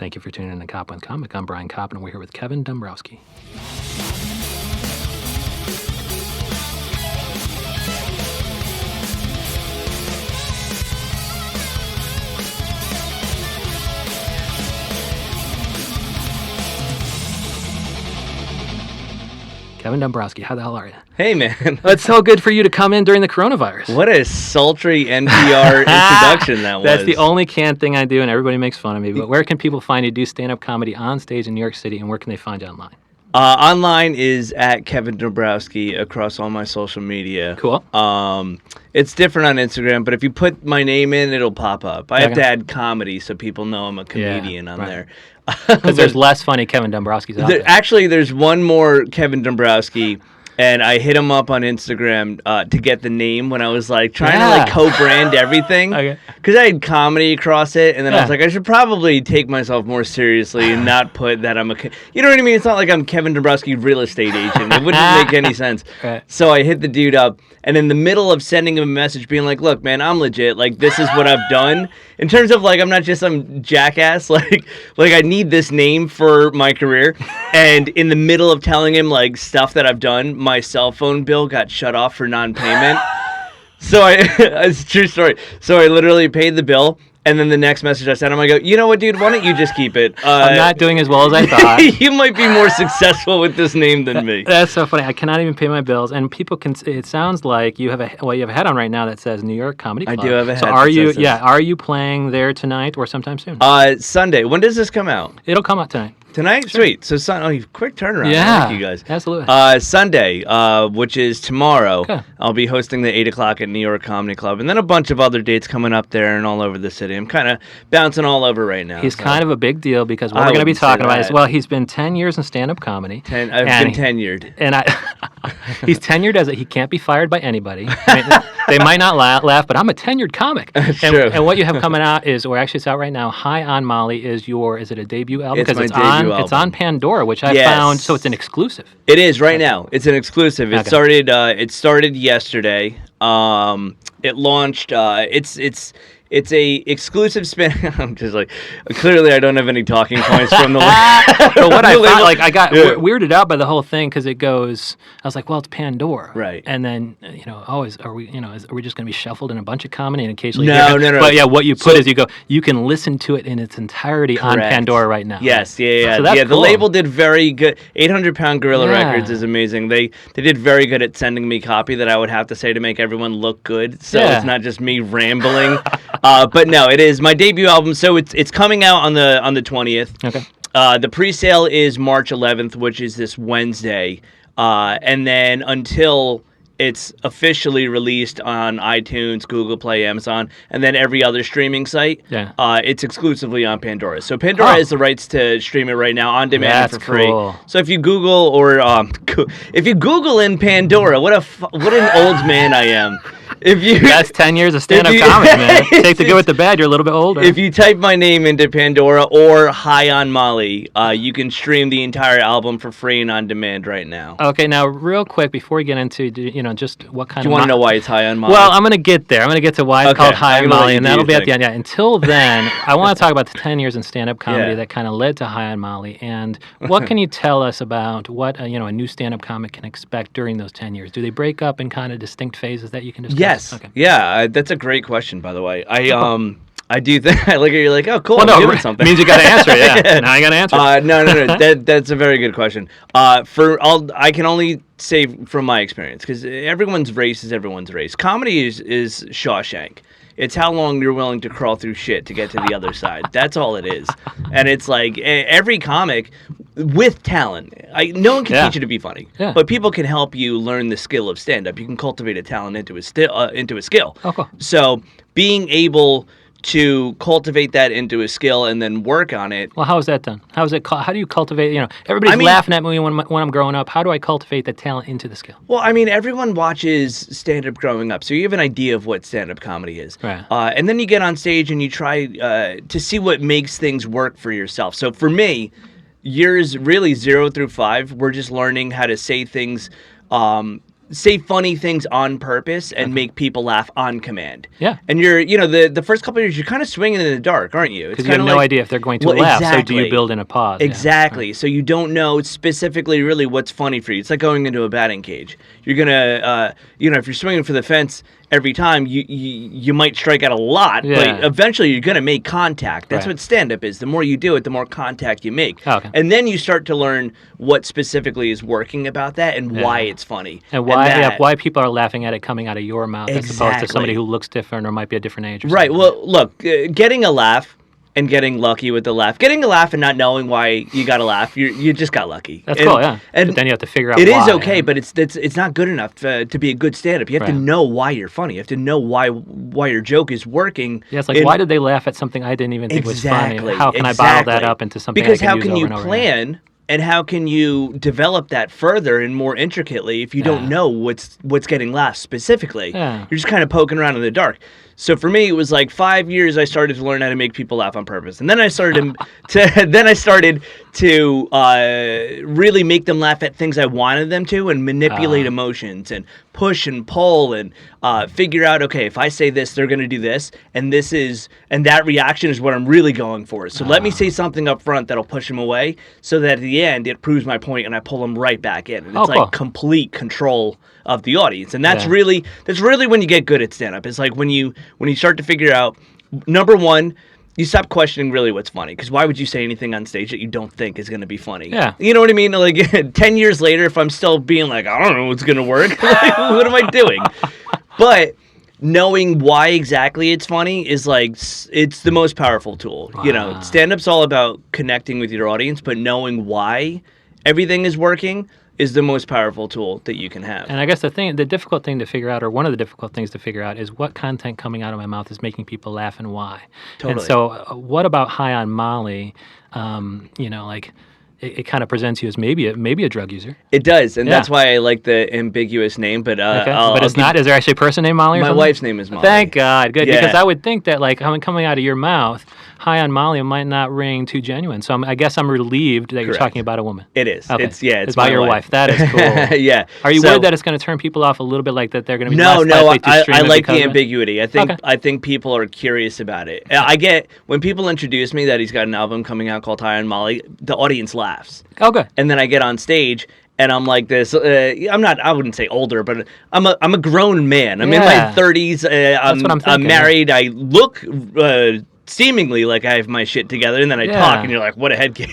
Thank you for tuning in to Koppen Comic. I'm Brian Koppen, and we're here with Kevin Dombrowski. Kevin Dombrowski, how the hell are you? Hey, man. It's so good for you to come in during the coronavirus. What a sultry NPR introduction that was. That's the only canned thing I do, and everybody makes fun of me. But where can people find you do stand-up comedy on stage in New York City, and where can they find you online? Online is at Kevin Dombrowski across all my social media. Cool. It's different on Instagram, but if you put my name in, it'll pop up. I have to add comedy so people know I'm a comedian on there. Because there's less funny Kevin Dombrowskis out there. Actually, there's one more Kevin Dombrowski, and I hit him up on Instagram to get the name when I was like trying to like co-brand everything. Okay. Because I had comedy across it, and then I was like, I should probably take myself more seriously and not put that I'm a... You know what I mean? It's not like I'm Kevin Dombrowski, real estate agent. It wouldn't make any sense. Right. So I hit the dude up, and in the middle of sending him a message being like, look, man, I'm legit. Like, this is what I've done. In terms of, like, I'm not just some jackass. Like I need this name for my career. And in the middle of telling him, like, stuff that I've done, my cell phone bill got shut off for non-payment. So it's a true story. So I literally paid the bill. And then the next message I sent him, I go, you know what, dude? Why don't you just keep it? I'm not doing as well as I thought. You might be more successful with this name than me. That's so funny. I cannot even pay my bills, and people can. It sounds like you have a hat on right now that says New York Comedy Club. I do have a hat. So are you? Yeah, are you playing there tonight or sometime soon? Sunday. When does this come out? It'll come out tonight. Tonight? Sure. Sweet. So, quick turnaround. Yeah. I like you guys. Absolutely. Sunday, which is tomorrow, okay. I'll be hosting the 8 o'clock at New York Comedy Club, and then a bunch of other dates coming up there and all over the city. I'm kind of bouncing all over right now. He's kind of a big deal because what we're going to be talking about is, well, he's been 10 years in stand-up comedy. I've been tenured. And he's tenured as he can't be fired by anybody. I mean, they might not laugh, but I'm a tenured comic. True. And what you have coming out is, or actually it's out right now, High on Molly is it a debut album? It's my debut album. It's on Pandora, which I found, so it's an exclusive. It is right now. It's an exclusive. It started yesterday. It launched. It's a exclusive spin. I'm just like, clearly I don't have any talking points from the. But what I thought, like, I got weirded out by the whole thing because it goes. I was like, well, it's Pandora, right? And then are we just going to be shuffled in a bunch of comedy and occasionally? No. But yeah, what you put is you can listen to it in its entirety on Pandora right now. Yes, yeah. So that's cool. The label did very good. 800-Pound Gorilla Records is amazing. They did very good at sending me copy that I would have to say to make everyone look good. So it's not just me rambling. But no, it is my debut album, so it's coming out on the 20th. Okay. The pre-sale is March 11th, which is this Wednesday, and then until it's officially released on iTunes, Google Play, Amazon, and then every other streaming site. Yeah. It's exclusively on Pandora. So Pandora has the rights to stream it right now on demand for free. Cool. So if you Google if you Google in Pandora, what an old man I am. That's 10 years of stand-up comedy, man. Take the good with the bad. You're a little bit older. If you type my name into Pandora or High on Molly, you can stream the entire album for free and on demand right now. Okay, now real quick before we get into just what kind of. Do you want to know why it's High on Molly? Well, I'm going to get there. I'm going to get to why it's called High on Molly, and that'll be at the end. Yeah. Until then, I want to talk about the 10 years in stand-up comedy that kind of led to High on Molly, and what can you tell us about what a new stand-up comic can expect during those 10 years? Do they break up in kind of distinct phases that you can discuss? Yes. Okay. Yeah, that's a great question, by the way. I do think I look at you like, oh, cool. Well, I'm doing something. Means you got to answer it. Yeah. Now you got to answer it. No. That's a very good question. I can only say from my experience because everyone's race is everyone's race. Comedy is Shawshank. It's how long you're willing to crawl through shit to get to the other side. That's all it is. And it's like every comic with talent. No one can teach you to be funny, but people can help you learn the skill of stand-up. You can cultivate a talent into a skill. Oh, cool. So being able to cultivate that into a skill and then work on it. Well, how is that done? How do you cultivate? Everybody's laughing at me when I'm growing up. How do I cultivate the talent into the skill? Well, everyone watches stand-up growing up, so you have an idea of what stand-up comedy is. Right. And then you get on stage and you try to see what makes things work for yourself. So for me, years really 0 through 5, we're just learning how to say things say funny things on purpose and make people laugh on command. Yeah. And you're, the first couple of years, you're kind of swinging in the dark, aren't you? Because you have no idea if they're going to laugh, so do you build in a pause? Exactly. Yeah. So you don't know specifically really what's funny for you. It's like going into a batting cage. You're going to, if you're swinging for the fence every time, you might strike out a lot, but eventually you're going to make contact. That's what stand-up is. The more you do it, the more contact you make. Okay. And then you start to learn what specifically is working about that and why it's funny. And why people are laughing at it coming out of your mouth as opposed to somebody who looks different or might be a different age. Or something. Well, look, getting a laugh and getting lucky with the laugh. Getting a laugh and not knowing why you got a laugh, you just got lucky. That's cool, yeah. And but then you have to figure out why. It is okay, yeah. but it's not good enough to be a good stand-up. You have to know why you're funny. You have to know why your joke is working. Yeah, it's like, why did they laugh at something I didn't even think was funny? How can I bottle that up into something because I can use over and over? Because how can you plan and how can you develop that further and more intricately if you don't know what's getting laughs specifically? Yeah. You're just kind of poking around in the dark. So for me, it was like 5 years I started to learn how to make people laugh on purpose, and then I started to really make them laugh at things I wanted them to, and manipulate emotions, and push and pull, and figure out, okay, if I say this, they're going to do this, and that reaction is what I'm really going for. So let me say something up front that'll push them away, so that at the end it proves my point, and I pull them right back in. And it's complete control of the audience, and that's really when you get good at stand-up. It's like when you start to figure out, number one, you stop questioning really what's funny, because why would you say anything on stage that you don't think is going to be funny? Yeah. You know what I mean? Like 10 years later, if I'm still being like, I don't know what's going to work, like, what am I doing? But knowing why exactly it's funny is like, it's the most powerful tool. Wow. Stand-up's all about connecting with your audience, but knowing why everything is working is the most powerful tool that you can have. And I guess the difficult thing to figure out, or one of the difficult things to figure out, is what content coming out of my mouth is making people laugh and why. Totally. And so what about High on Molly, it kind of presents you as maybe a drug user. It does, and that's why I like the ambiguous name. But but it's not. Is there actually a person named Molly? Or something? My wife's name is Molly. Thank God, good. Yeah. Because I would think that coming out of your mouth, High on Molly might not ring too genuine. So I guess I'm relieved that you're talking about a woman. It is. Okay. It's about your wife. That is cool. Yeah. Are you worried that it's going to turn people off a little bit, like that they're going to be less No. likely to stream I it like the because of ambiguity. I think people are curious about it. I get when people introduce me that he's got an album coming out called High on Molly, the audience laughs. Okay. And then I get on stage and I'm like this. I wouldn't say older, but I'm a grown man. I'm in my 30s. I'm married. I look seemingly like I have my shit together, and then I talk, and you're like, what a head case.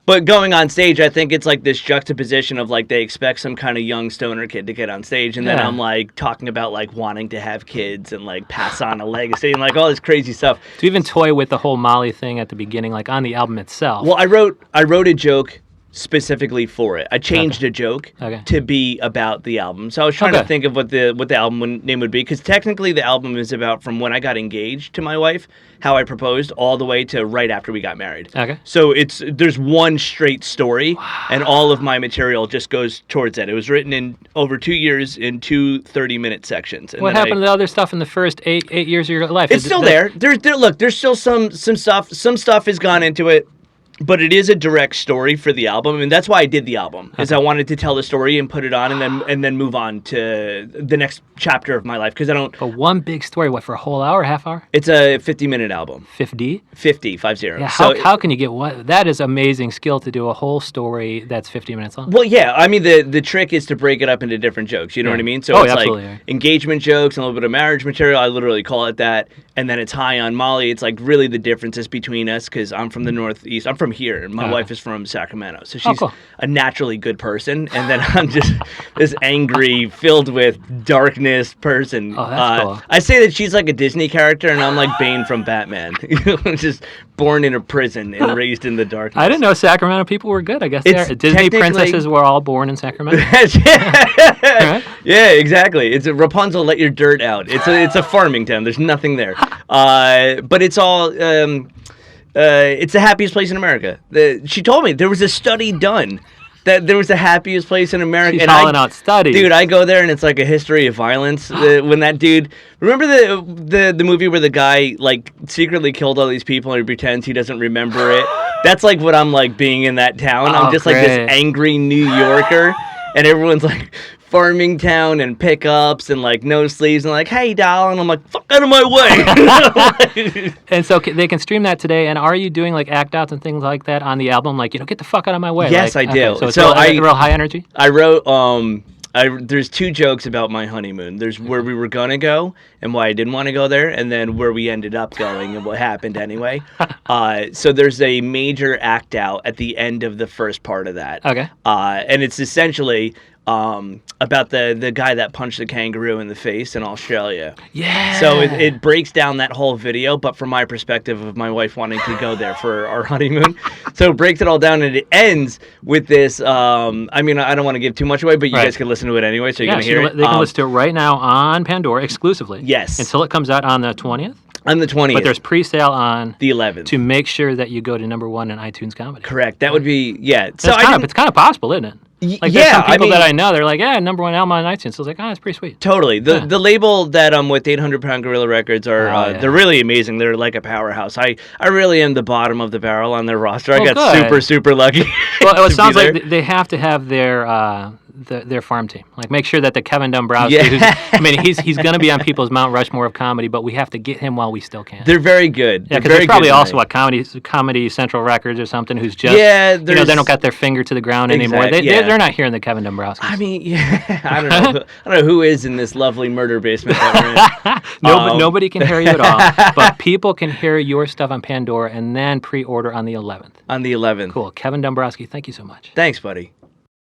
But going on stage, I think it's like this juxtaposition of like they expect some kind of young stoner kid to get on stage, and then I'm like talking about like wanting to have kids and like pass on a legacy and like all this crazy stuff. Do you even toy with the whole Molly thing at the beginning, like on the album itself? Well, I wrote a joke specifically for it. I changed a joke to be about the album. So I was trying to think of what the album name would be, because technically the album is about from when I got engaged to my wife, how I proposed, all the way to right after we got married. Okay. So there's one straight story, and all of my material just goes towards it. It was written in over 2 years in 2 30-minute sections. And what happened to the other stuff in the first eight years of your life? It's still there. There's still some stuff. Some stuff has gone into it. But it is a direct story for the album, and that's why I did the album. Is I wanted to tell the story and put it on, and then move on to the next chapter of my life, because I don't. But one big story, what, for a whole hour, half hour? It's a 50-minute album. 50? 50. Yeah. How can you get what? That is amazing skill to do a whole story that's 50 minutes long. Well, yeah. I mean, the trick is to break it up into different jokes. You know what I mean? So it's like engagement jokes and a little bit of marriage material. I literally call it that, and then it's High on Molly. It's like really the differences between us, because I'm from the Northeast. I'm from here, and my wife is from Sacramento, so she's a naturally good person, and then I'm just this angry, filled with darkness person. Oh, that's cool. I say that she's like a Disney character, and I'm like Bane from Batman, just born in a prison and raised in the darkness. I didn't know Sacramento people were good. I guess Disney princesses were all born in Sacramento. Yeah, exactly. It's a Rapunzel, let your dirt out. It's a farming town. There's nothing there, but it's all. It's the happiest place in America. She told me there was a study done that there was the happiest place in America. She's calling out studies. Dude, I go there and it's like a history of violence. When that dude, remember the movie where the guy like secretly killed all these people and he pretends he doesn't remember it? That's like what I'm like being in that town. I'm just like this angry New Yorker. And everyone's like farming town and pickups and like no sleeves and like, hey, doll, and I'm like, fuck out of my way. And so they can stream that today. And are you doing like act outs and things like that on the album? Like, get the fuck out of my way. Yes, like, I do. Okay, so it's real high energy. I wrote. There's 2 jokes about my honeymoon. There's where we were gonna go and why I didn't want to go there, and then where we ended up going and what happened anyway. So there's a major act out at the end of the first part of that. Okay. And it's essentially about the guy that punched the kangaroo in the face in Australia. Yeah. So it breaks down that whole video, but from my perspective of my wife wanting to go there for our honeymoon. So it breaks it all down, and it ends with this. I mean, I don't want to give too much away, but you guys can listen to it anyway, so you're going to hear it. They can listen to it right now on Pandora exclusively. Yes. Until it comes out on the 20th. On the 20th. But there's pre-sale on the 11th. To make sure that you go to #1 in iTunes Comedy. Correct. That would be, yeah. So it's kind of possible, isn't it? Like, there's some people that I know, they're like, yeah, #1 album on iTunes. So I was like, it's pretty sweet. Totally. The label that with 800 Pound Gorilla Records are they're really amazing. They're like a powerhouse. I really am the bottom of the barrel on their roster. I got super lucky. Well, it sounds like they have to have their farm team. Like, make sure that the Kevin Dombrowski, he's going to be on people's Mount Rushmore of comedy, but we have to get him while we still can. They're very good. Yeah, because there's probably also Comedy Central Records or something who's just, they don't got their finger to the ground anymore. They're not hearing the Kevin Dombrowski. I mean, I don't know who is in this lovely murder basement that we're in. Nobody can hear you at all, but people can hear your stuff on Pandora and then pre-order on the 11th. On the 11th. Cool. Kevin Dombrowski, thank you so much. Thanks, buddy.